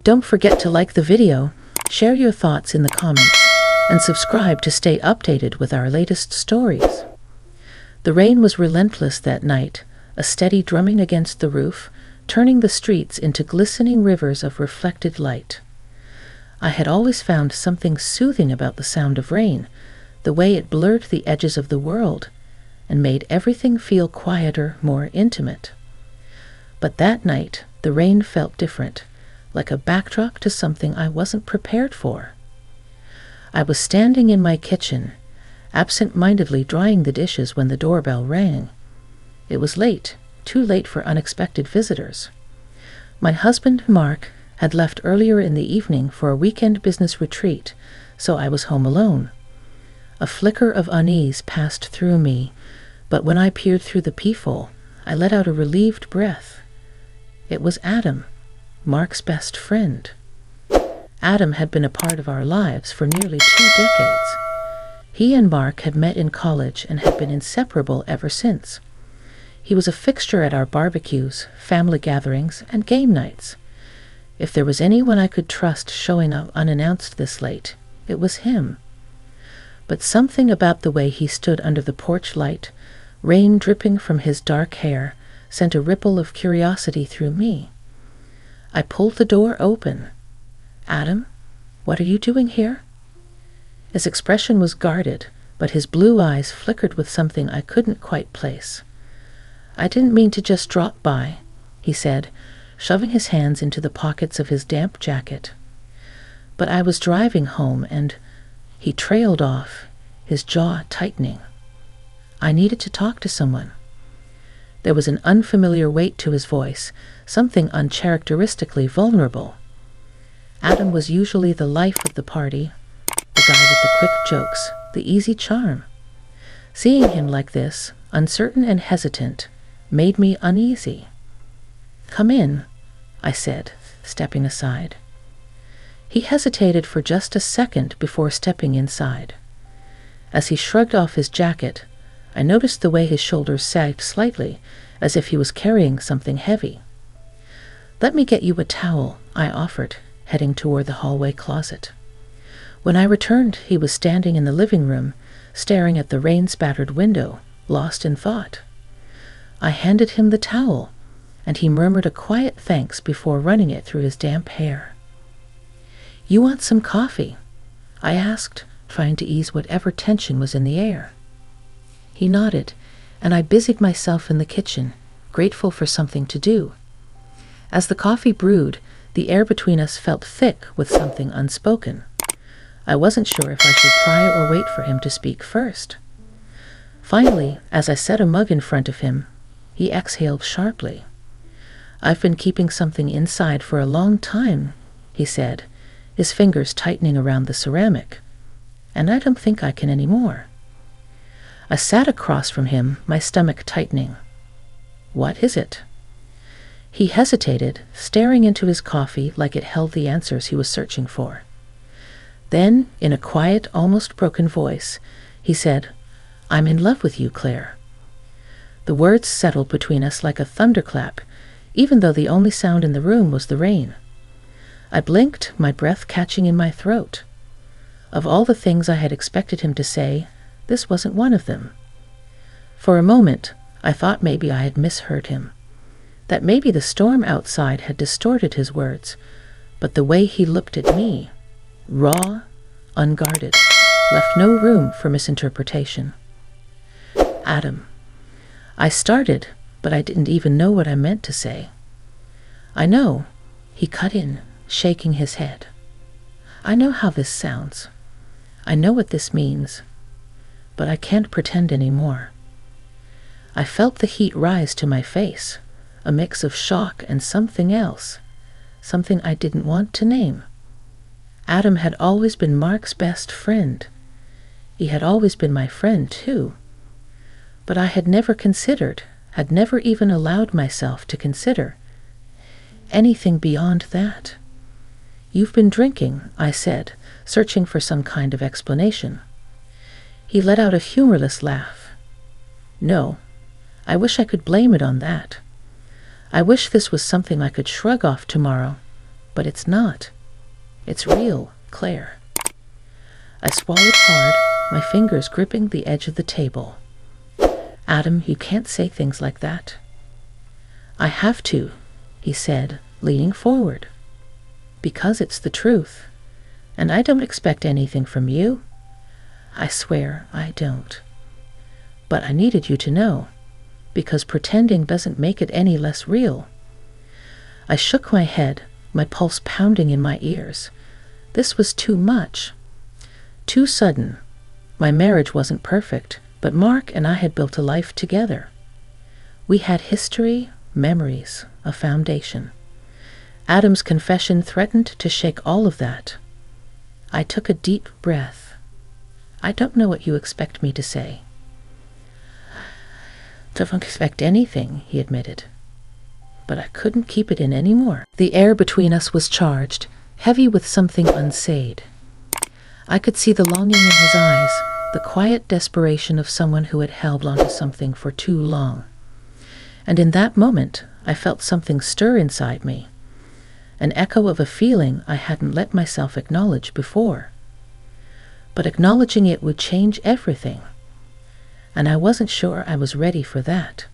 Don't forget to like the video, share your thoughts in the comments, and subscribe to stay updated with our latest stories. The rain was relentless that night, a steady drumming against the roof, turning the streets into glistening rivers of reflected light. I had always found something soothing about the sound of rain, the way it blurred the edges of the world and made everything feel quieter, more intimate. But that night, the rain felt different, like a backdrop to something I wasn't prepared for. I was standing in my kitchen, absent-mindedly drying the dishes when the doorbell rang. It was late, too late for unexpected visitors. My husband, Mark, had left earlier in the evening for a weekend business retreat, so I was home alone. A flicker of unease passed through me, but when I peered through the peephole, I let out a relieved breath. It was Adam, Mark's best friend. Adam had been a part of our lives for nearly 2 decades. He and Mark had met in college and had been inseparable ever since. He was a fixture at our barbecues, family gatherings, and game nights. If there was anyone I could trust showing up unannounced this late, it was him. But something about the way he stood under the porch light, rain dripping from his dark hair, sent a ripple of curiosity through me. I pulled the door open. "Adam, what are you doing here?" His expression was guarded, but his blue eyes flickered with something I couldn't quite place. "I didn't mean to just drop by," he said, shoving his hands into the pockets of his damp jacket. "But I was driving home and—" He trailed off, his jaw tightening. "I needed to talk to someone." There was an unfamiliar weight to his voice, something uncharacteristically vulnerable. Adam was usually the life of the party, the guy with the quick jokes, the easy charm. Seeing him like this, uncertain and hesitant, made me uneasy. "Come in," I said, stepping aside. He hesitated for just a second before stepping inside. As he shrugged off his jacket, I noticed the way his shoulders sagged slightly, as if he was carrying something heavy. "Let me get you a towel," I offered, heading toward the hallway closet. When I returned, he was standing in the living room, staring at the rain-spattered window, lost in thought. I handed him the towel, and he murmured a quiet thanks before running it through his damp hair. "You want some coffee?" I asked, trying to ease whatever tension was in the air. He nodded, and I busied myself in the kitchen, grateful for something to do. As the coffee brewed, the air between us felt thick with something unspoken. I wasn't sure if I should pry or wait for him to speak first. Finally, as I set a mug in front of him, he exhaled sharply. "I've been keeping something inside for a long time," he said, his fingers tightening around the ceramic. "And I don't think I can anymore." I sat across from him, my stomach tightening. "What is it?" He hesitated, staring into his coffee like it held the answers he was searching for. Then, in a quiet, almost broken voice, he said, "I'm in love with you, Claire." The words settled between us like a thunderclap, even though the only sound in the room was the rain. I blinked, my breath catching in my throat. Of all the things I had expected him to say, this wasn't one of them. For a moment, I thought maybe I had misheard him, that maybe the storm outside had distorted his words, but the way he looked at me, raw, unguarded, left no room for misinterpretation. "Adam," I started, but I didn't even know what I meant to say. "I know," he cut in, shaking his head. "I know how this sounds. I know what this means. But I can't pretend anymore." I felt the heat rise to my face, a mix of shock and something else, something I didn't want to name. Adam had always been Mark's best friend. He had always been my friend, too. But I had never considered, had never even allowed myself to consider, anything beyond that. "You've been drinking," I said, searching for some kind of explanation. He let out a humorless laugh. "No, I wish I could blame it on that. I wish this was something I could shrug off tomorrow, but it's not. It's real, Claire. I swallowed hard, my fingers gripping the edge of the table. Adam, you can't say things like that. I have to, he said, leaning forward. Because it's the truth. And I don't expect anything from you. I swear I don't. But I needed you to know, because pretending doesn't make it any less real. I shook my head, my pulse pounding in my ears. This was too much. Too sudden. My marriage wasn't perfect, but Mark and I had built a life together. We had history, memories, a foundation. Adam's confession threatened to shake all of that. I took a deep breath. I don't know what you expect me to say. Don't expect anything, he admitted. But I couldn't keep it in anymore. The air between us was charged, heavy with something unsaid. I could see the longing in his eyes, the quiet desperation of someone who had held onto something for too long. And in that moment, I felt something stir inside me, an echo of a feeling I hadn't let myself acknowledge before. But acknowledging it would change everything. And I wasn't sure I was ready for that.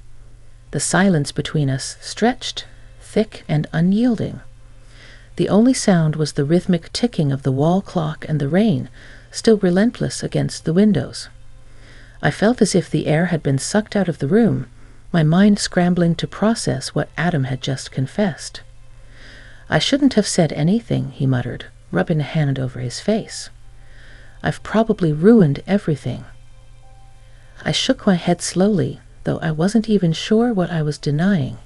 The silence between us stretched, thick and unyielding. The only sound was the rhythmic ticking of the wall clock and the rain, still relentless against the windows. I felt as if the air had been sucked out of the room, my mind scrambling to process what Adam had just confessed. I shouldn't have said anything, he muttered, rubbing a hand over his face. I've probably ruined everything. I shook my head slowly, though I wasn't even sure what I was denying.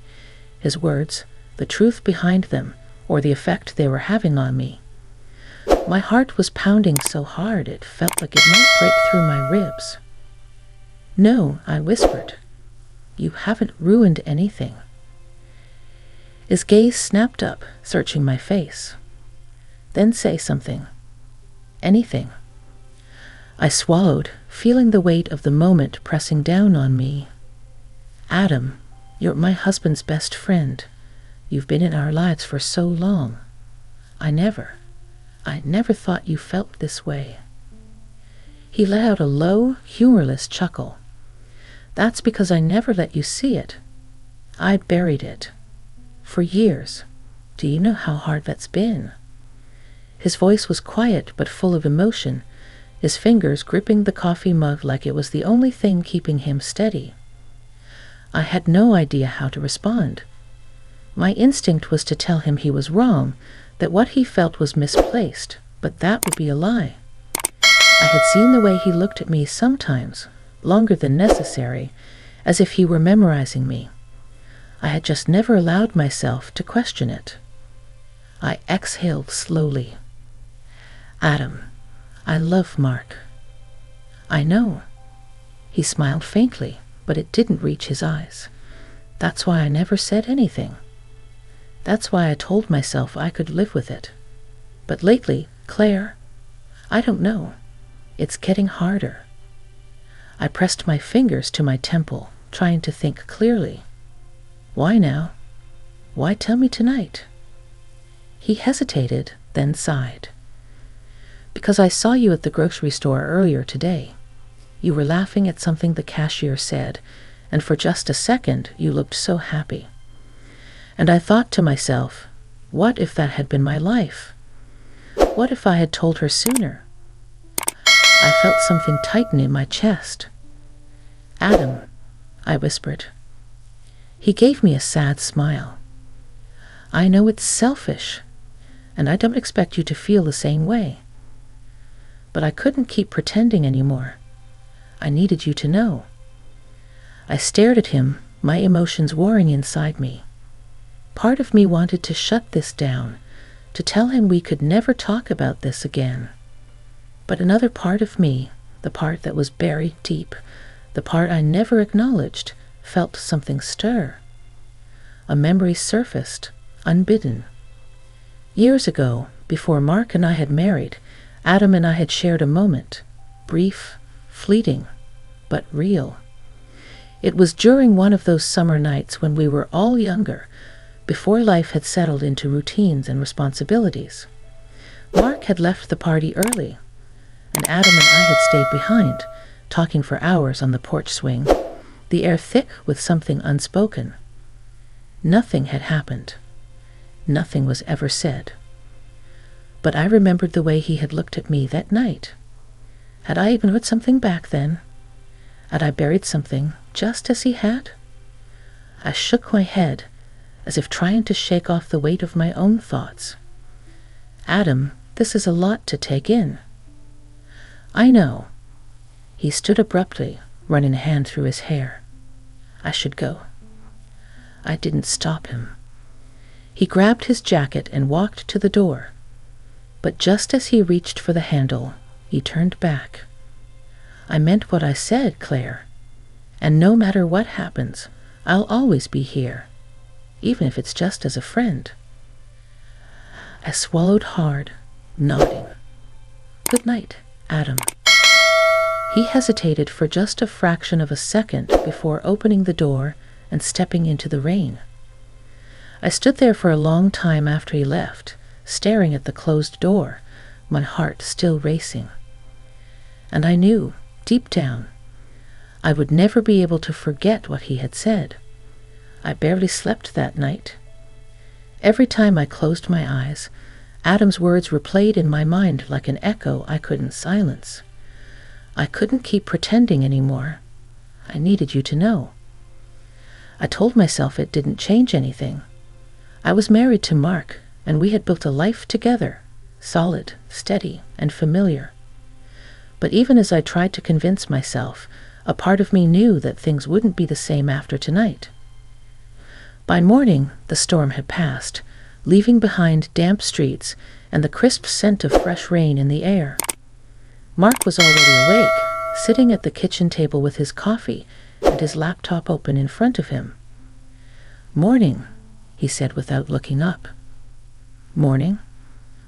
His words, the truth behind them, or the effect they were having on me. My heart was pounding so hard it felt like it might break through my ribs. No, I whispered. You haven't ruined anything. His gaze snapped up, searching my face. Then say something. Anything. I swallowed, feeling the weight of the moment pressing down on me. Adam, you're my husband's best friend. You've been in our lives for so long. I never thought you felt this way. He let out a low, humorless chuckle. That's because I never let you see it. I buried it. For years. Do you know how hard that's been? His voice was quiet but full of emotion, his fingers gripping the coffee mug like it was the only thing keeping him steady. I had no idea how to respond. My instinct was to tell him he was wrong, that what he felt was misplaced, but that would be a lie. I had seen the way he looked at me sometimes, longer than necessary, as if he were memorizing me. I had just never allowed myself to question it. I exhaled slowly. Adam, I love Mark. I know. He smiled faintly, but it didn't reach his eyes. That's why I never said anything. That's why I told myself I could live with it. But lately, Claire, I don't know. It's getting harder. I pressed my fingers to my temple, trying to think clearly. Why now? Why tell me tonight? He hesitated, then sighed. Because I saw you at the grocery store earlier today. You were laughing at something the cashier said, and for just a second you looked so happy. And I thought to myself, what if that had been my life? What if I had told her sooner? I felt something tighten in my chest. Adam, I whispered. He gave me a sad smile. I know it's selfish, and I don't expect you to feel the same way. But I couldn't keep pretending anymore. I needed you to know. I stared at him, my emotions warring inside me. Part of me wanted to shut this down, to tell him we could never talk about this again. But another part of me, the part that was buried deep, the part I never acknowledged, felt something stir. A memory surfaced, unbidden. Years ago, before Mark and I had married, Adam and I had shared a moment, brief, fleeting, but real. It was during one of those summer nights when we were all younger, before life had settled into routines and responsibilities. Mark had left the party early, and Adam and I had stayed behind, talking for hours on the porch swing, the air thick with something unspoken. Nothing had happened. Nothing was ever said. But I remembered the way he had looked at me that night. Had I ignored something back then? Had I buried something just as he had? I shook my head, as if trying to shake off the weight of my own thoughts. Adam, this is a lot to take in. I know. He stood abruptly, running a hand through his hair. I should go. I didn't stop him. He grabbed his jacket and walked to the door. But just as he reached for the handle, he turned back. I meant what I said, Claire. And no matter what happens, I'll always be here, even if it's just as a friend. I swallowed hard, nodding. Good night, Adam. He hesitated for just a fraction of a second before opening the door and stepping into the rain. I stood there for a long time after he left, staring at the closed door, my heart still racing. And I knew, deep down, I would never be able to forget what he had said. I barely slept that night. Every time I closed my eyes, Adam's words replayed in my mind like an echo I couldn't silence. I couldn't keep pretending anymore. I needed you to know. I told myself it didn't change anything. I was married to Mark, and we had built a life together, solid, steady, and familiar. But even as I tried to convince myself, a part of me knew that things wouldn't be the same after tonight. By morning, the storm had passed, leaving behind damp streets and the crisp scent of fresh rain in the air. Mark was already awake, sitting at the kitchen table with his coffee and his laptop open in front of him. "Morning," he said without looking up. "Morning."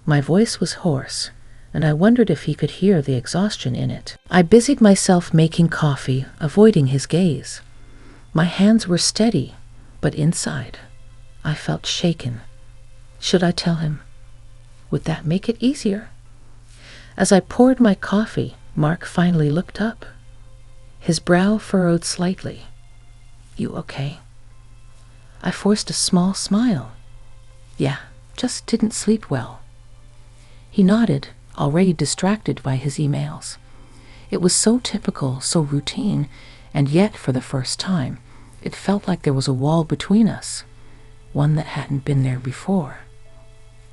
My voice was hoarse, and I wondered if he could hear the exhaustion in it. I busied myself making coffee, avoiding his gaze. My hands were steady, but inside, I felt shaken. Should I tell him? Would that make it easier? As I poured my coffee, Mark finally looked up. His brow furrowed slightly. "You okay?" I forced a small smile. "Yeah, just didn't sleep well." He nodded, already distracted by his emails. It was so typical, so routine, and yet, for the first time, it felt like there was a wall between us, one that hadn't been there before.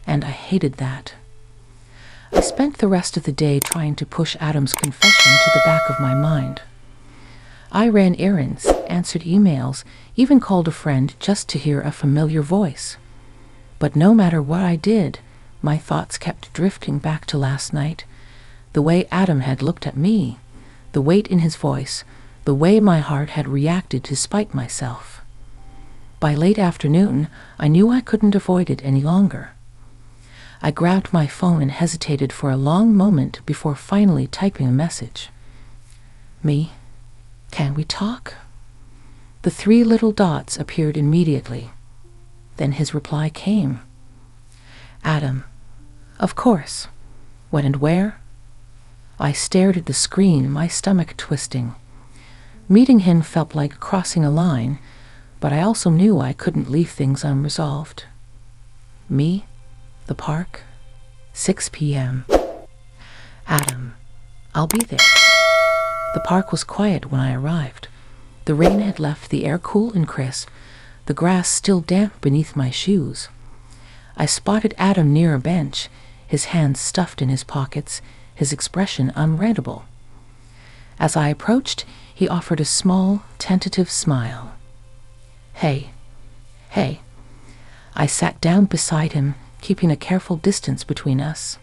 And I hated that. I spent the rest of the day trying to push Adam's confession to the back of my mind. I ran errands, answered emails, even called a friend just to hear a familiar voice. But no matter what I did, my thoughts kept drifting back to last night, the way Adam had looked at me, the weight in his voice, the way my heart had reacted to spite myself. By late afternoon, I knew I couldn't avoid it any longer. I grabbed my phone and hesitated for a long moment before finally typing a message. "Me? Can we talk?" The 3 little dots appeared immediately. Then his reply came. "Adam, of course. When and where?" I stared at the screen, my stomach twisting. Meeting him felt like crossing a line, but I also knew I couldn't leave things unresolved. "Me? The park? 6 p.m. "Adam, I'll be there." The park was quiet when I arrived. The rain had left the air cool and crisp, the grass still damp beneath my shoes. I spotted Adam near a bench, his hands stuffed in his pockets, his expression unreadable. As I approached, he offered a small, tentative smile. Hey. I sat down beside him, keeping a careful distance between us.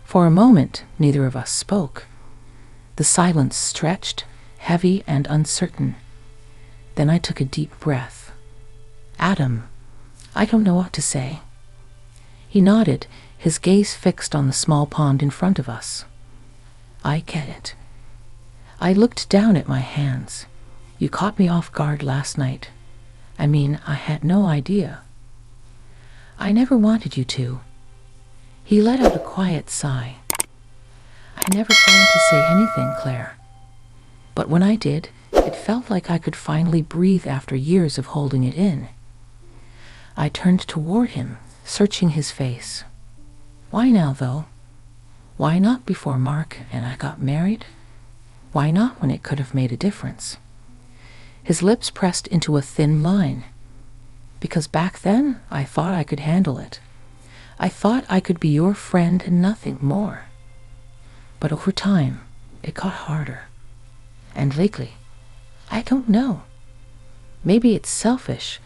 For a moment, neither of us spoke. The silence stretched, heavy and uncertain. Then I took a deep breath. "Adam, I don't know what to say." He nodded, his gaze fixed on the small pond in front of us. "I get it." I looked down at my hands. "You caught me off guard last night. I mean, I had no idea. I never wanted you to." He let out a quiet sigh. "I never planned to say anything, Claire. But when I did, it felt like I could finally breathe after years of holding it in." I turned toward him, searching his face. "Why now, though? Why not before Mark and I got married? Why not when it could have made a difference?" His lips pressed into a thin line. "Because back then, I thought I could handle it. I thought I could be your friend and nothing more. But over time, it got harder. And lately, I don't know. Maybe it's selfish,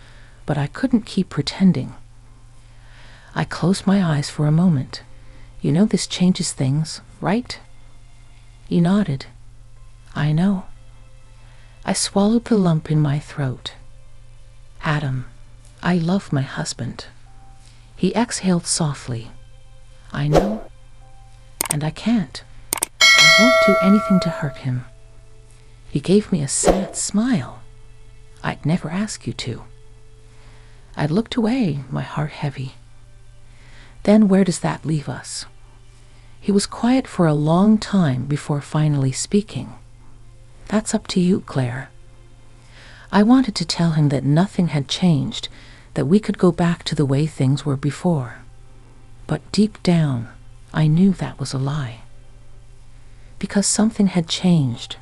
but I couldn't keep pretending." I closed my eyes for a moment. "You know this changes things, right?" He nodded. "I know." I swallowed the lump in my throat. "Adam, I love my husband." He exhaled softly. "I know. And I can't. I won't do anything to hurt him." He gave me a sad smile. "I'd never ask you to." I looked away, my heart heavy. "Then where does that leave us?" He was quiet for a long time before finally speaking. "That's up to you, Claire." I wanted to tell him that nothing had changed, that we could go back to the way things were before. But deep down, I knew that was a lie. Because something had changed.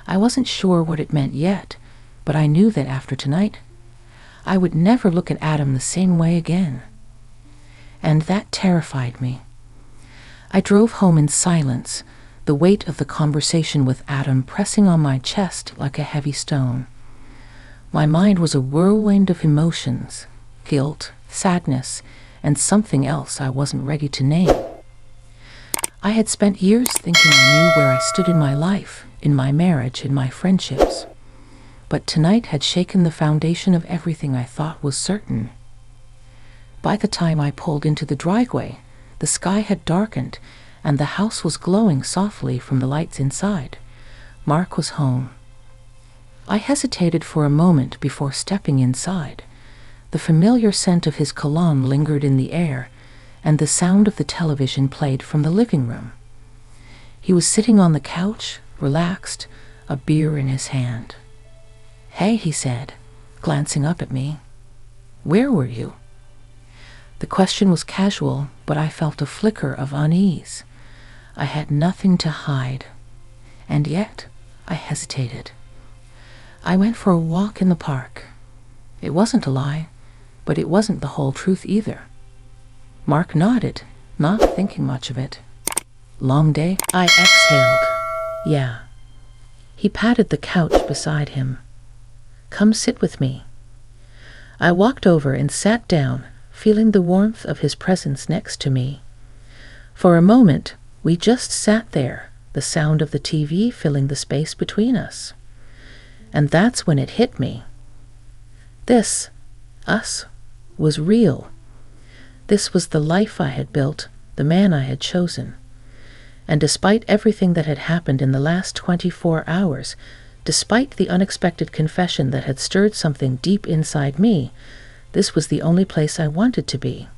I wasn't sure what it meant yet, but I knew that after tonight, I would never look at Adam the same way again. And that terrified me. I drove home in silence, the weight of the conversation with Adam pressing on my chest like a heavy stone. My mind was a whirlwind of emotions, guilt, sadness, and something else I wasn't ready to name. I had spent years thinking I knew where I stood in my life, in my marriage, in my friendships. But tonight had shaken the foundation of everything I thought was certain. By the time I pulled into the driveway, the sky had darkened, and the house was glowing softly from the lights inside. Mark was home. I hesitated for a moment before stepping inside. The familiar scent of his cologne lingered in the air, and the sound of the television played from the living room. He was sitting on the couch, relaxed, a beer in his hand. "Hey," he said, glancing up at me. "Where were you?" The question was casual, but I felt a flicker of unease. I had nothing to hide, and yet I hesitated. "I went for a walk in the park." It wasn't a lie, but it wasn't the whole truth either. Mark nodded, not thinking much of it. "Long day?" I exhaled. "Yeah." He patted the couch beside him. "Come sit with me." I walked over and sat down, feeling the warmth of his presence next to me. For a moment, we just sat there, the sound of the TV filling the space between us. And that's when it hit me. This, us, was real. This was the life I had built, the man I had chosen. And despite everything that had happened in the last 24 hours, despite the unexpected confession that had stirred something deep inside me, this was the only place I wanted to be.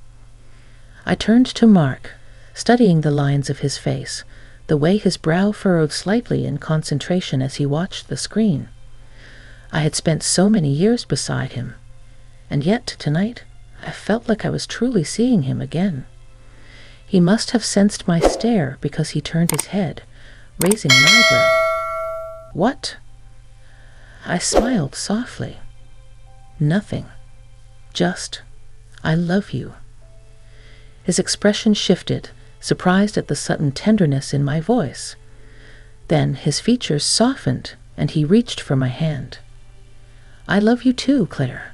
I turned to Mark, studying the lines of his face, the way his brow furrowed slightly in concentration as he watched the screen. I had spent so many years beside him, and yet tonight I felt like I was truly seeing him again. He must have sensed my stare because he turned his head, raising an eyebrow. "What?" I smiled softly. "Nothing. Just, I love you." His expression shifted, surprised at the sudden tenderness in my voice. Then his features softened, and he reached for my hand. "I love you too, Claire."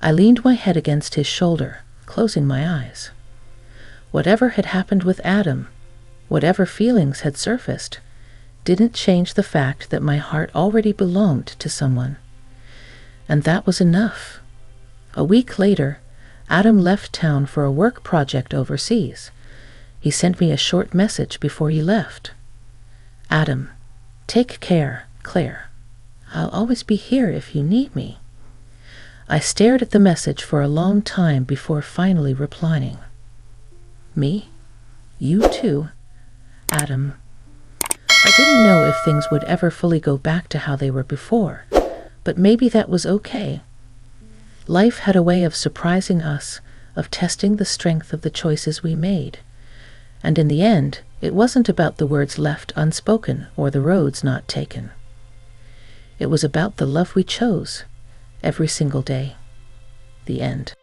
I leaned my head against his shoulder, closing my eyes. Whatever had happened with Adam, whatever feelings had surfaced, didn't change the fact that my heart already belonged to someone. And that was enough. A week later, Adam left town for a work project overseas. He sent me a short message before he left. "Adam, take care, Claire. I'll always be here if you need me." I stared at the message for a long time before finally replying. Me? You too, Adam. I didn't know if things would ever fully go back to how they were before, but maybe that was okay. Life had a way of surprising us, of testing the strength of the choices we made. And in the end, it wasn't about the words left unspoken or the roads not taken. It was about the love we chose, every single day. The end.